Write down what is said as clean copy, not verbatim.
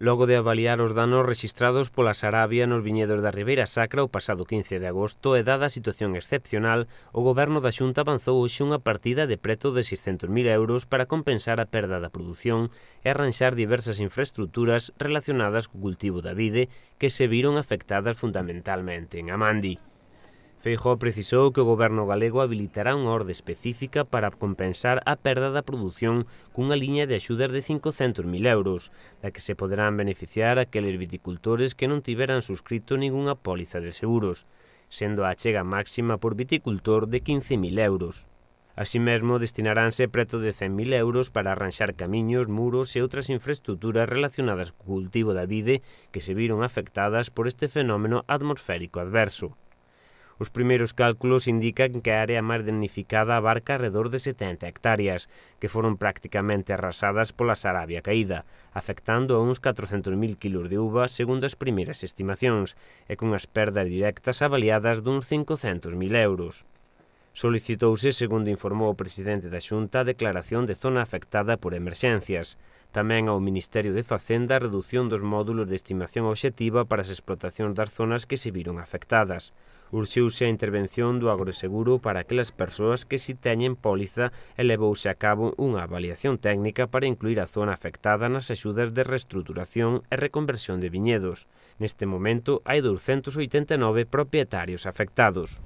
Logo de avaliar os danos rexistrados pola Sarabia nos viñedos da Ribeira Sacra o pasado 15 de agosto e dada a situación excepcional, o Goberno da Xunta avanzou hoxe unha partida de preto de 600.000 euros para compensar a perda da produción e arranxar diversas infraestructuras relacionadas co cultivo da vide que se viron afectadas fundamentalmente en Amandi. Feijóo precisou que o Goberno galego habilitará unha orde específica para compensar a perda da produción cunha liña de axudas de 500.000 euros, da que se poderán beneficiar aqueles viticultores que non tiveran suscrito ningunha póliza de seguros, sendo a achega máxima por viticultor de 15.000 euros. Así mesmo, destinaránse preto de 100.000 euros para arranxar camiños, muros e outras infraestructuras relacionadas co cultivo da vide que se viron afectadas por este fenómeno atmosférico adverso. Os primeiros cálculos indican que a área máis damnificada abarca alrededor de 70 hectáreas, que foron prácticamente arrasadas pola Sarabia caída, afectando a uns 400.000 kilos de uva segundo as primeiras estimacións, e cunhas perdas directas avaliadas duns 500.000 euros. Solicitouse, segundo informou o presidente da Xunta, a declaración de zona afectada por emerxencias. Tamén ao Ministerio de Facenda a redución dos módulos de estimación obxectiva para as explotacións das zonas que se viron afectadas. Urxiuse a intervención do agroseguro para aquelas persoas que si teñen póliza e levouse a cabo unha avaliación técnica para incluir a zona afectada nas axudas de reestruturación e reconversión de viñedos. Neste momento hai 289 propietarios afectados.